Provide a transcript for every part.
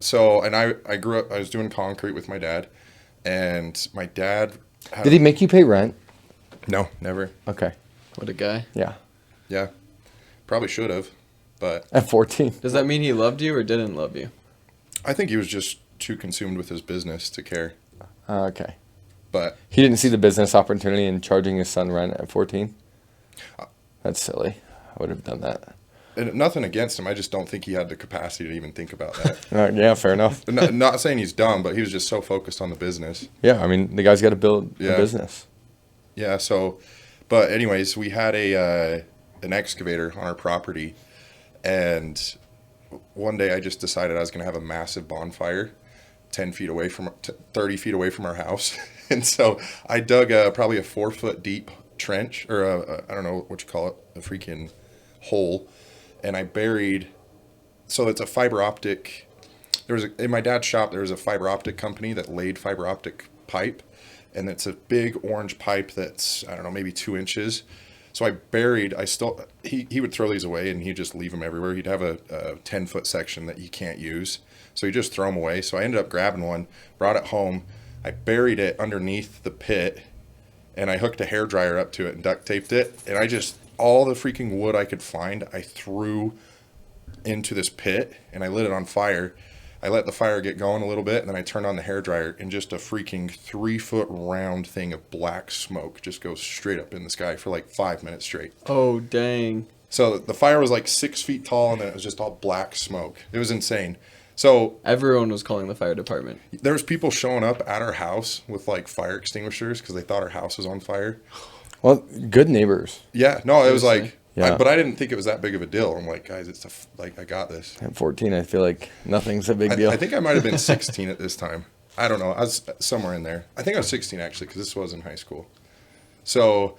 So, and I grew up, I was doing concrete with my dad, and my dad Did he make you pay rent? No, never. Okay. What a guy. Yeah. Yeah. Probably should have, but At 14. Does that mean he loved you or didn't love you? I think he was just too consumed with his business to care. Okay. But He didn't see the business opportunity in charging his son rent at 14? That's silly. I would have done that. and nothing against him. I just don't think he had the capacity to even think about that. Yeah, fair enough. Not saying he's dumb, but he was just so focused on the business. Yeah, I mean, the guy's got to build a Yeah. business. Yeah, so, but anyways, we had an excavator on our property, and one day I just decided I was going to have a massive bonfire 30 feet away from our house. And so I dug probably a 4-foot deep trench, or I don't know what you call it, a freaking hole, and I buried, so it's a fiber optic, in my dad's shop, there was a fiber optic company that laid fiber optic pipe, and it's a big orange pipe that's, I don't know, maybe 2 inches. So he would throw these away and he'd just leave them everywhere. He'd have a 10-foot section that you can't use. So he'd just throw them away. So I ended up grabbing one, brought it home. I buried it underneath the pit, and I hooked a hairdryer up to it and duct taped it. And all the freaking wood I could find, I threw into this pit, and I lit it on fire. I let the fire get going a little bit, and then I turned on the hairdryer, and just a freaking 3-foot round thing of black smoke just goes straight up in the sky for like 5 minutes straight. Oh, dang. So the fire was like 6 feet tall, and then it was just all black smoke. It was insane. So Everyone was calling the fire department. there was people showing up at our house with like fire extinguishers because they thought our house was on fire. Well, good neighbors. Yeah, no, it was like, Yeah. but I didn't think it was that big of a deal. I'm like, guys, I got this. At 14, I feel like nothing's a big deal. I think I might have been 16 at this time. I don't know. I was somewhere in there. I think I was 16 actually, because this was in high school. So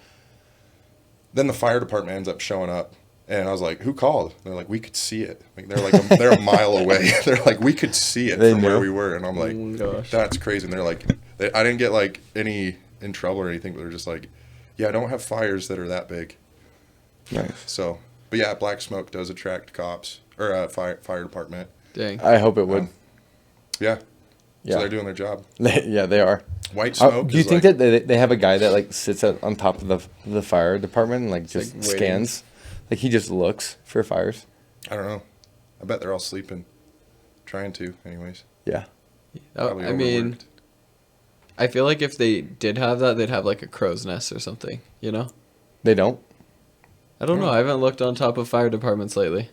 then the fire department ends up showing up, and I was like, "Who called?" They're like, "We could see it." Like they're a mile away. They're like, "We could see it from where we were," and I'm like, Oh my gosh. "That's crazy." And they're like, I didn't get like any in trouble or anything, but they're just like, "Yeah, I don't have fires that are that big." Nice. So, but yeah, black smoke does attract cops or fire department. Dang. I hope it would. Yeah. Yeah. So they're doing their job. Yeah, they are. White smoke. Do you is think like, that they have a guy that like sits on top of the fire department and like just like waiting. scans? Like he just looks for fires? I don't know. I bet they're all sleeping. Trying to, anyways. Yeah. Probably I mean, overworked. I feel like if they did have that, they'd have like a crow's nest or something, you know? They don't? I don't know. I haven't looked on top of fire departments lately.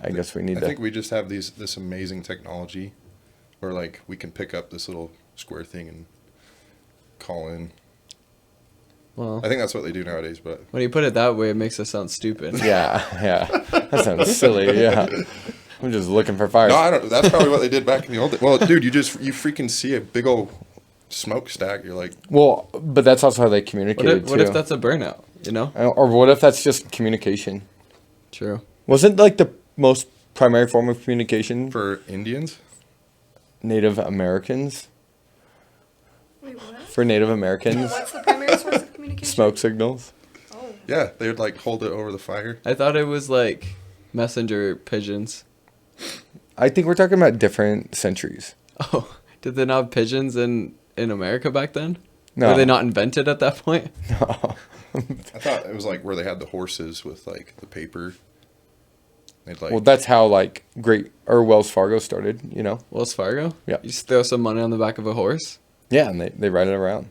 I guess we need I to. think we just have this amazing technology where like we can pick up this little square thing and call in. Well, I think that's what they do nowadays, but when you put it that way, it makes us sound stupid. Yeah. That sounds silly. Yeah. I'm just looking for fires. no, I don't. That's probably what they did back in the old days. Well, dude, you freaking see a big old smokestack. You're like, Well, but that's also how they communicated What too. if that's a burnout, you know? Or what if that's just communication? True. Wasn't like the most primary form of communication for Indians. Native Americans? Wait, what? For Native Americans, What's the primary source of communication? smoke signals. Oh. Yeah, they would like hold it over the fire. I thought it was like messenger pigeons. I think we're talking about different centuries. Oh, did they not have pigeons in America back then? No. Were they not invented at that point? No. I thought it was like where they had the horses with like the paper. They'd like, Well, that's how like Wells Fargo started, you know? Wells Fargo? Yeah. You just throw some money on the back of a horse? Yeah, and they ride it around.